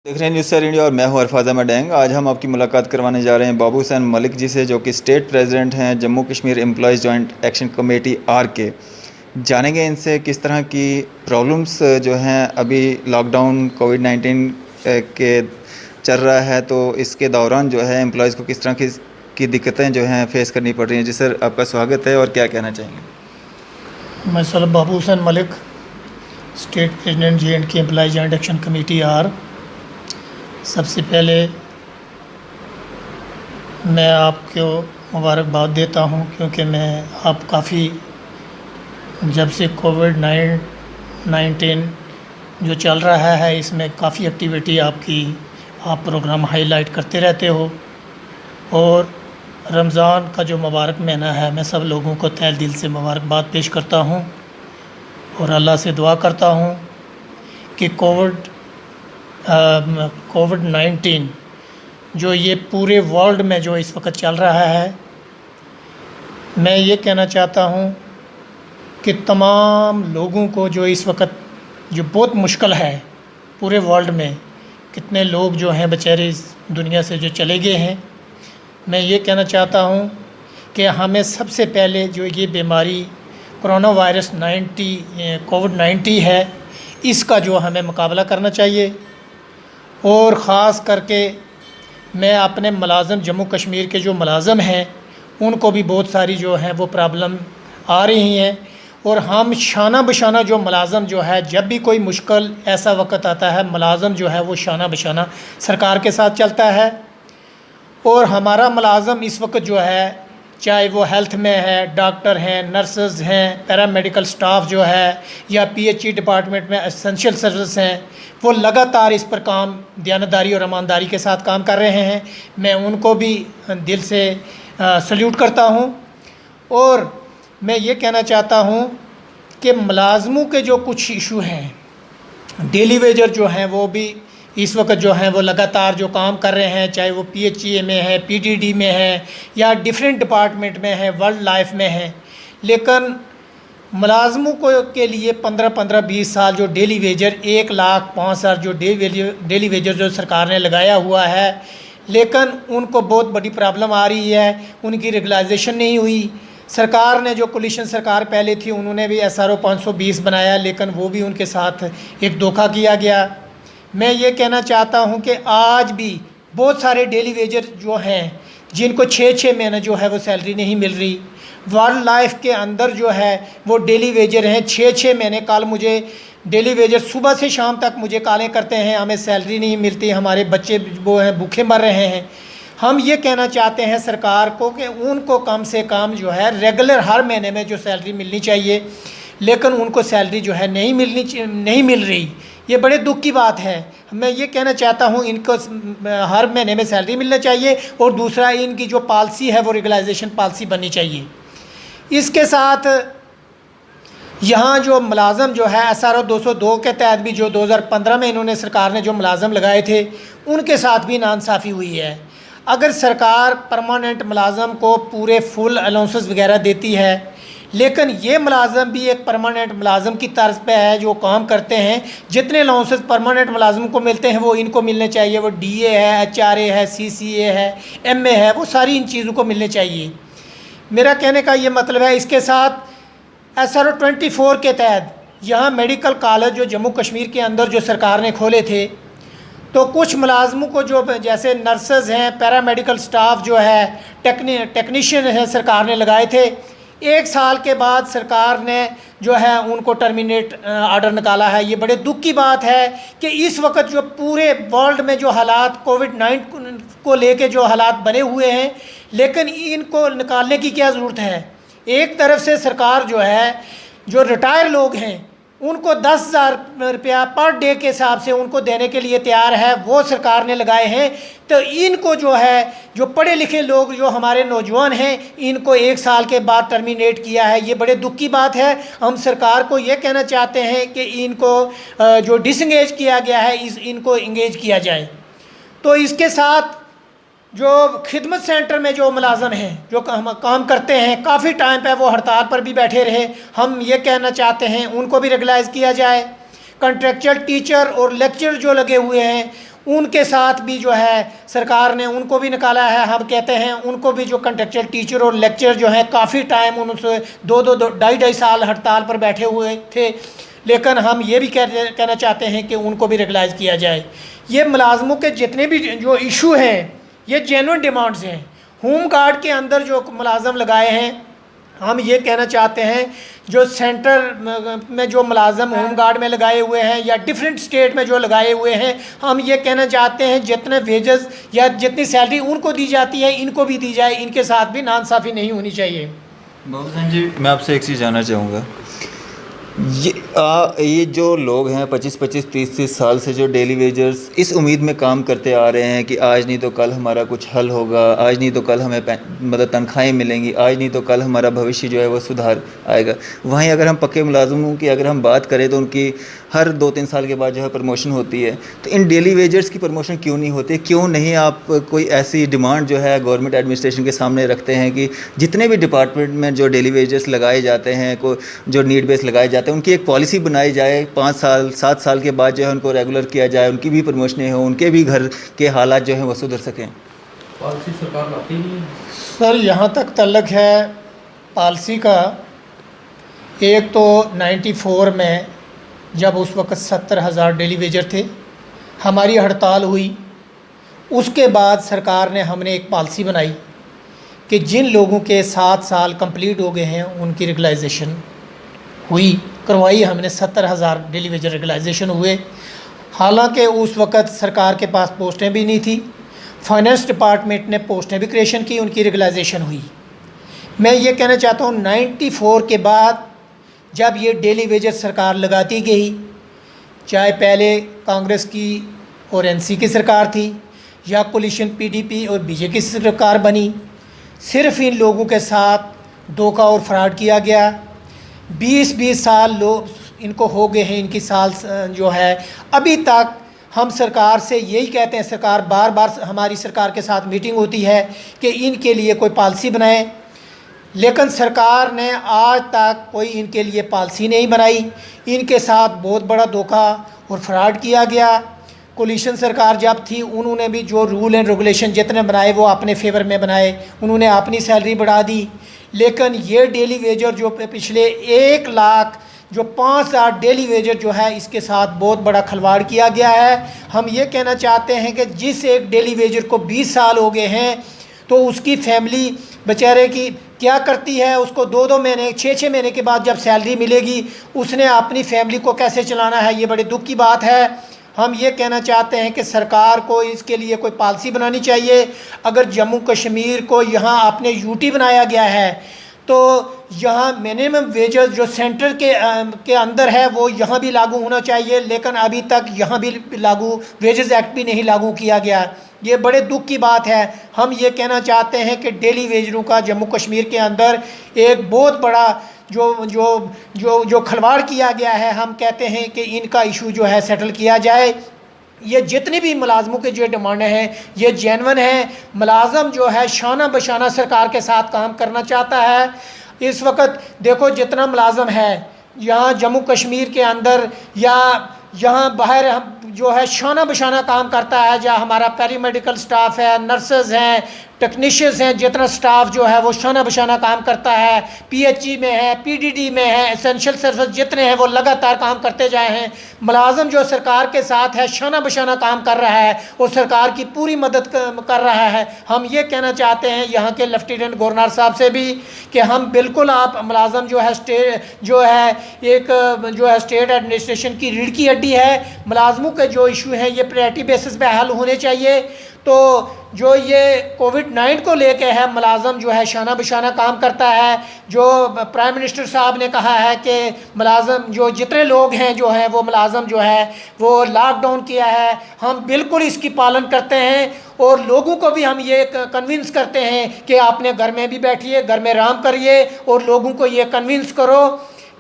देख रहे हैं न्यूज़ सर इंडिया और मैं हूं अरफाज अहमद डैंग। आज हम आपकी मुलाकात करवाने जा रहे हैं बाबू हुसैन मलिक जी से, जो कि स्टेट प्रेसिडेंट हैं Jammu Kashmir employees joint action committee R K. जानेंगे इनसे किस तरह की प्रॉब्लम्स जो हैं अभी लॉकडाउन कोविड-19 के चल रहा है, तो इसके दौरान जो है एम्प्लॉयज़ को किस तरह की दिक्कतें जो हैं फेस करनी पड़ रही हैं। जी सर, आपका स्वागत है और क्या कहना चाहेंगे? मैं sir Babu Hussain Malik, state president J&K employee joint action committee R. सबसे पहले मैं आपको मुबारकबाद देता हूं, क्योंकि मैं आप काफ़ी जब से कोविड-19 जो चल रहा है इसमें काफ़ी एक्टिविटी आपकी, आप प्रोग्राम हाईलाइट करते रहते हो। और रमज़ान का जो मुबारक महीना है, मैं सब लोगों को तहे दिल से मुबारकबाद पेश करता हूं और अल्लाह से दुआ करता हूं कि कोविड-19 जो ये पूरे वर्ल्ड में जो इस वक्त चल रहा है, मैं ये कहना चाहता हूँ कि तमाम लोगों को जो इस वक्त जो बहुत मुश्किल है पूरे वर्ल्ड में, कितने लोग जो हैं बेचारे इस दुनिया से जो चले गए हैं, मैं ये कहना चाहता हूँ कि हमें सबसे पहले जो ये बीमारी कोरोना वायरस कोविड-19 है, इसका जो हमें मुकाबला करना चाहिए। और ख़ास करके मैं अपने मुलाज़िम जम्मू कश्मीर के जो मुलाज़िम हैं उनको भी बहुत सारी जो हैं वो प्रॉब्लम आ रही हैं, और हम शाना बशाना जो मुलाज़िम जो है, जब भी कोई मुश्किल ऐसा वक्त आता है, मुलाज़िम जो है वो शाना बशाना सरकार के साथ चलता है। और हमारा मुलाज़िम इस वक्त जो है, चाहे वो हेल्थ में है, डॉक्टर हैं, नर्सेस हैं, पैरामेडिकल स्टाफ जो है, या PHE डिपार्टमेंट में एसेंशियल सर्विस हैं, वो लगातार इस पर काम दयानतदारी और ईमानदारी के साथ काम कर रहे हैं। मैं उनको भी दिल से सल्यूट करता हूं। और मैं ये कहना चाहता हूं कि मुलाज़मों के जो कुछ इशू हैं, डेली वेजर जो हैं वो भी इस वक्त जो हैं वो लगातार जो काम कर रहे हैं, चाहे वो PHE में है, PDD में है, या डिफरेंट डिपार्टमेंट में है, वर्ल्ड लाइफ में है। लेकिन मुलाज़मों को के लिए 15-15, 20 साल जो डेली वेजर 1,05,000 जो डेली वेजर जो सरकार ने लगाया हुआ है, लेकिन उनको बहुत बड़ी प्रॉब्लम आ रही है, उनकी रेगुलाइजेशन नहीं हुई। सरकार ने जो कोलिशन सरकार पहले थी, उन्होंने भी SRO 520 बनाया, लेकिन वो भी उनके साथ एक धोखा किया गया। मैं ये कहना चाहता हूँ कि आज भी बहुत सारे डेली वेजर जो हैं जिनको 6-6 महीने जो है वो सैलरी नहीं मिल रही। वर्ल्ड लाइफ के अंदर जो है वो डेली वेजर हैं 6-6 महीने। कल मुझे डेली वेजर सुबह से शाम तक मुझे कॉलें करते हैं, हमें सैलरी नहीं मिलती, हमारे बच्चे वो हैं भूखे मर रहे हैं। हम ये कहना चाहते हैं सरकार को कि उनको कम से कम जो है रेगुलर हर महीने में जो सैलरी मिलनी चाहिए, लेकिन उनको सैलरी जो है नहीं मिल रही। ये बड़े दुख की बात है। मैं ये कहना चाहता हूँ इनको हर महीने में सैलरी मिलना चाहिए, और दूसरा इनकी जो पॉलिसी है वो रेगुलाइजेशन पॉलिसी बननी चाहिए। इसके साथ यहाँ जो मुलाज़म जो है SRO 202 के तहत भी जो 2015 में इन्होंने सरकार ने जो मुलाज़म लगाए थे, उनके साथ भी नाइंसाफ़ी हुई है। अगर सरकार परमानेंट मुलाज़म को पूरे फुल अलाउंसेस वगैरह देती है, लेकिन ये मुलाज़म भी एक परमानेंट मुलाज़म की तर्ज पे है जो काम करते हैं, जितने अलाउंसेस परमानेंट मुलाज़म को मिलते हैं वो इनको मिलने चाहिए। वो DA है, HRA है, CCA है, MA है, वो सारी इन चीज़ों को मिलने चाहिए। मेरा कहने का ये मतलब है। इसके साथ SRO 24 के तहत यहाँ मेडिकल कॉलेज जो जम्मू कश्मीर के अंदर जो सरकार ने खोले थे, तो कुछ मुलाज़मों को जो जैसे नर्सेज हैं, पैरामेडिकल स्टाफ जो है, टेक्नीशियन हैं, सरकार ने लगाए थे। 1 साल के बाद सरकार ने जो है उनको टर्मिनेट ऑर्डर निकाला है। ये बड़े दुख की बात है कि इस वक्त जो पूरे वर्ल्ड में जो हालात कोविड-19 को लेके जो हालात बने हुए हैं, लेकिन इनको निकालने की क्या ज़रूरत है। एक तरफ से सरकार जो है जो रिटायर लोग हैं उनको 10,000 रुपया पर डे के हिसाब से उनको देने के लिए तैयार है, वो सरकार ने लगाए हैं। तो इनको जो है जो पढ़े लिखे लोग जो हमारे नौजवान हैं, इनको 1 साल के बाद टर्मिनेट किया है। ये बड़े दुख की बात है। हम सरकार को ये कहना चाहते हैं कि इनको जो डिसंगेज किया गया है इनको इंगेज किया जाए। तो इसके साथ जो खिदमत सेंटर में जो मुलाज़म हैं जो काम करते हैं, काफ़ी टाइम पे वो हड़ताल पर भी बैठे रहे, हम ये कहना चाहते हैं उनको भी रेगुलाइज़ किया जाए। कॉन्ट्रेक्चुअल टीचर और लेक्चर जो लगे हुए हैं उनके साथ भी जो है सरकार ने उनको भी निकाला है। हम कहते हैं उनको भी जो कंट्रेक्चुअल टीचर और लेक्चर जो हैं काफ़ी टाइम उनसे दो ढाई ढाई साल हड़ताल पर बैठे हुए थे, लेकिन हम ये भी कहना चाहते हैं कि उनको भी रेगुलाइज़ किया जाए। ये मुलाजमों के जितने भी जो इशू हैं ये जेन्युइन डिमांड्स हैं। होम गार्ड के अंदर जो मुलाजम लगाए हैं, हम ये कहना चाहते हैं जो सेंटर में जो मुलाजम होम गार्ड में लगाए हुए हैं या डिफरेंट स्टेट में जो लगाए हुए हैं, हम ये कहना चाहते हैं जितने वेजेस या जितनी सैलरी उनको दी जाती है इनको भी दी जाए, इनके साथ भी नाइंसाफ़ी नहीं होनी चाहिए। बाबू साहब जी, मैं आपसे एक चीज़ जानना चाहूँगा, ये जो लोग हैं 25-25 30-30 साल से जो डेली वेजर्स इस उम्मीद में काम करते आ रहे हैं कि आज नहीं तो कल हमारा कुछ हल होगा, आज नहीं तो कल हमें मतलब तनख्वाहें मिलेंगी, आज नहीं तो कल हमारा भविष्य जो है वो सुधार आएगा। वहीं अगर हम पक्के मुलाजमों की अगर हम बात करें तो उनकी हर 2-3 साल के बाद जो है प्रमोशन होती है, तो इन डेली वेजर्स की प्रमोशन क्यों नहीं होती? क्यों नहीं आप कोई ऐसी डिमांड जो है गवर्नमेंट एडमिनिस्ट्रेशन के सामने रखते हैं कि जितने भी डिपार्टमेंट में जो डेली वेजर्स लगाए जाते हैं, को जो नीड बेस लगाए जाते हैं, उनकी एक पॉलिसी बनाई जाए, 5 साल 7 साल के बाद जो है उनको रेगुलर किया जाए, उनकी भी प्रमोशनें हों, उनके भी घर के हालात जो हैं वो सुधर सकें। पॉलिसी सरकार लाती नहीं है। सर, यहाँ तक तल्लक है पॉलिसी का, एक तो 94 में जब उस वक़्त 70,000 डेली वेजर थे, हमारी हड़ताल हुई, उसके बाद सरकार ने हमने एक पॉलिसी बनाई कि जिन लोगों के 7 साल कंप्लीट हो गए हैं उनकी रेगुलाइजेशन हुई, करवाई हमने। 70,000 डेली वेजर रेगुलाइजेशन हुए। हालांकि उस वक़्त सरकार के पास पोस्टें भी नहीं थी, फाइनेंस डिपार्टमेंट ने पोस्टें भी क्रिएशन की, उनकी रेगुलाइजेशन हुई। मैं ये कहना चाहता हूँ 94 के बाद जब ये डेली वेजर सरकार लगाती गई, चाहे पहले कांग्रेस की और एनसी की सरकार थी या कोलिशन पीडीपी और बीजेपी की सरकार बनी, सिर्फ इन लोगों के साथ धोखा और फ्रॉड किया गया। 20-20 साल लोग इनको हो गए हैं, इनकी साल जो है अभी तक हम सरकार से यही कहते हैं, सरकार बार बार हमारी सरकार के साथ मीटिंग होती है कि इनके लिए कोई पॉलिसी बनाए, लेकिन सरकार ने आज तक कोई इनके लिए पॉलिसी नहीं बनाई। इनके साथ बहुत बड़ा धोखा और फ्रॉड किया गया। कोलिशन सरकार जब थी उन्होंने भी जो रूल एंड रेगुलेशन जितने बनाए वो अपने फेवर में बनाए, उन्होंने अपनी सैलरी बढ़ा दी। लेकिन ये डेली वेजर जो पिछले 1 लाख जो 5,000 डेली वेजर जो है, इसके साथ बहुत बड़ा खिलवाड़ किया गया है। हम ये कहना चाहते हैं कि जिस एक डेली वेजर को 20 साल हो गए हैं तो उसकी फैमिली बेचारे की क्या करती है, उसको 2-2 महीने 6-6 महीने के बाद जब सैलरी मिलेगी उसने अपनी फैमिली को कैसे चलाना है, ये बड़े दुख की बात है। हम ये कहना चाहते हैं कि सरकार को इसके लिए कोई पॉलिसी बनानी चाहिए। अगर जम्मू कश्मीर को यहाँ आपने यूटी बनाया गया है तो यहाँ मिनिमम वेजेस जो सेंटर के अंदर है वो यहाँ भी लागू होना चाहिए, लेकिन अभी तक यहाँ भी लागू वेजेस एक्ट भी नहीं लागू किया गया। ये बड़े दुख की बात है। हम ये कहना चाहते हैं कि डेली वेजरों का जम्मू कश्मीर के अंदर एक बहुत बड़ा जो खिलवाड़ किया गया है, हम कहते हैं कि इनका इशू जो है सेटल किया जाए। ये जितनी भी मुलाजमों के जो डिमांडें हैं ये जेन्युइन है। मुलाजम जो है शाना बशाना सरकार के साथ काम करना चाहता है। इस वक्त देखो जितना मुलाजम है यहाँ जम्मू कश्मीर के अंदर या यहाँ बाहर हम जो है शाना बशाना काम करता है, जहाँ हमारा पैरामेडिकल स्टाफ है, नर्सेज हैं, टेक्नीशियंस हैं, जितना स्टाफ जो है वो शाना बशाना काम करता है, पीएचई में है, पीडीडी में है, एसेंशियल सर्विस जितने हैं वो लगातार काम करते जाए हैं। मुलाजम जो सरकार के साथ है शाना बशाना काम कर रहा है और सरकार की पूरी मदद कर रहा है। हम ये कहना चाहते हैं यहाँ के लेफ्टिनेंट गवर्नर साहब से भी कि हम बिल्कुल आप मुलाजम जो है स्टेट एडमिनिस्ट्रेशन की रीढ़ की हड्डी है। मुलाजमों के जो इशू हैं ये प्रायोरिटी बेसिस पे हल होने चाहिए। तो जो ये कोविड-19 को लेके है, मुलाजम जो है शाना बशाना काम करता है। जो प्राइम मिनिस्टर साहब ने कहा है कि मुलाजम जो जितने लोग हैं जो हैं वो मुलाजम जो है वो लॉकडाउन किया है, हम बिल्कुल इसकी पालन करते हैं और लोगों को भी हम ये कन्विंस करते हैं कि आपने घर में भी बैठिए, घर में आराम करिए और लोगों को ये कन्विंस करो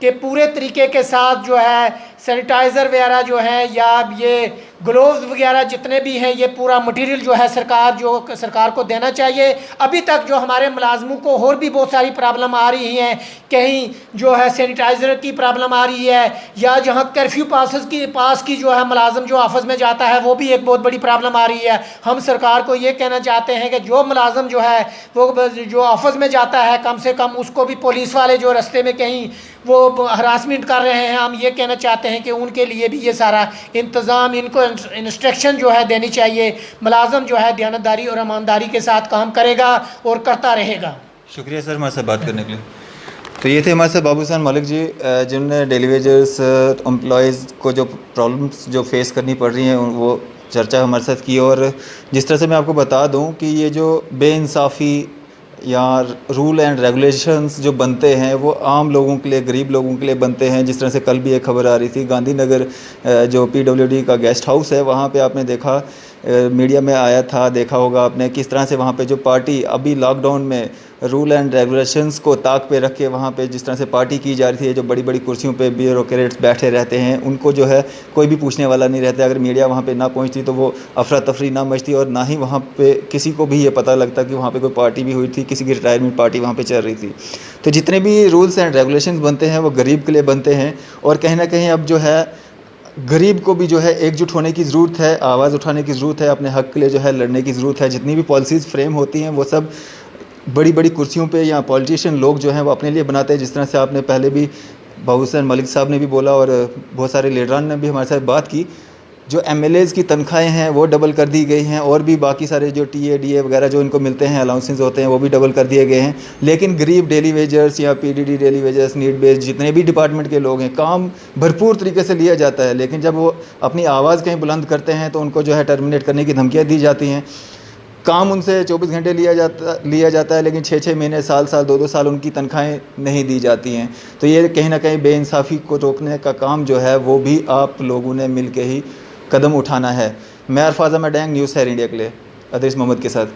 कि पूरे तरीके के साथ जो है सैनिटाइज़र वगैरह जो है या ये ग्लोव्स वगैरह जितने भी हैं, ये पूरा मटेरियल जो है सरकार को देना चाहिए। अभी तक जो हमारे मुलाजमों को और भी बहुत सारी प्रॉब्लम आ रही हैं, कहीं जो है सैनिटाइज़र की प्रॉब्लम आ रही है, या जहाँ कर्फ्यू पास की जो है मुलाजम जो ऑफिस में जाता है वो भी एक बहुत बड़ी प्रॉब्लम आ रही है। हम सरकार को ये कहना चाहते हैं कि जो मुलाजम जो है वो जो ऑफिस में जाता है, कम से कम उसको भी पुलिस वाले जो रास्ते में कहीं वो हरासमेंट कर रहे हैं, हम ये कहना चाहते हैं कि उनके लिए भी ये सारा इंतज़ाम, इनको इंस्ट्रक्शन जो है देनी चाहिए। मुलाजम जो है दयानतदारी और ईमानदारी के साथ काम करेगा और करता रहेगा। शुक्रिया सर हमारे साथ बात करने के लिए। तो ये थे हमारे साथ बाबू हुसैन मलिक जी, जिनने डेली वेजर्स एम्प्लॉयज़ को जो प्रॉब्लम्स जो फेस करनी पड़ रही हैं वो चर्चा हमारे साथ की। और जिस तरह से मैं आपको बता दूं कि ये जो बेइंसाफ़ी या रूल एंड रेगुलेशंस जो बनते हैं वो आम लोगों के लिए, गरीब लोगों के लिए बनते हैं। जिस तरह से कल भी एक खबर आ रही थी, गांधीनगर जो PWD का गेस्ट हाउस है वहाँ पे आपने देखा, मीडिया में आया था, देखा होगा आपने, किस तरह से वहाँ पे जो पार्टी अभी लॉकडाउन में रूल एंड रेगुलेशंस को ताक पे रख के वहाँ पे जिस तरह से पार्टी की जा रही थी, जो बड़ी बड़ी कुर्सियों पे ब्यूरोक्रेट्स बैठे रहते हैं, उनको जो है कोई भी पूछने वाला नहीं रहता। अगर मीडिया वहाँ पे ना पहुँचती तो वो अफरा तफरी ना मचती और ना ही वहाँ पे किसी को भी ये पता लगता कि वहाँ पे कोई पार्टी भी हुई थी, किसी की रिटायरमेंट पार्टी वहाँ पे चल रही थी। तो जितने भी रूल्स एंड रेगुलेशंस बनते हैं वो गरीब के लिए बनते हैं, और कहीं ना कहीं अब जो है गरीब को भी जो है एकजुट होने की ज़रूरत है, आवाज़ उठाने की ज़रूरत है, अपने हक़ के लिए जो है लड़ने की ज़रूरत है। जितनी भी पॉलिसीज़ फ्रेम होती हैं वो सब बड़ी बड़ी कुर्सियों पे या पॉलिटिशियन लोग जो हैं वो अपने लिए बनाते हैं। जिस तरह से आपने पहले भी बाबू हुसैन मलिक साहब ने भी बोला और बहुत सारे लीडरान ने भी हमारे साथ बात की, जो MLAs की तनख्वाहें हैं वो डबल कर दी गई हैं, और भी बाकी सारे जो TA DA वगैरह जो इनको मिलते हैं, अलाउंसेस होते हैं, वो भी डबल कर दिए गए हैं। लेकिन गरीब डेली वेजर्स या PDD daily wagers, need based जितने भी डिपार्टमेंट के लोग हैं, काम भरपूर तरीके से लिया जाता है, लेकिन जब वो अपनी आवाज़ कहीं बुलंद करते हैं तो उनको जो है टर्मिनेट करने की धमकियाँ दी जाती हैं। काम उनसे 24 घंटे लिया जाता है, लेकिन 6-6 महीने, साल 2-2 साल उनकी तनख्वाहें नहीं दी जाती हैं। तो ये कहीं ना कहीं बेइंसाफ़ी को रोकने का काम जो है वो भी आप लोगों ने मिल के ही कदम उठाना है। मैं अरफाज अहमद डैंग, न्यूज़ है इंडिया के लिए अदीस मोहम्मद के साथ।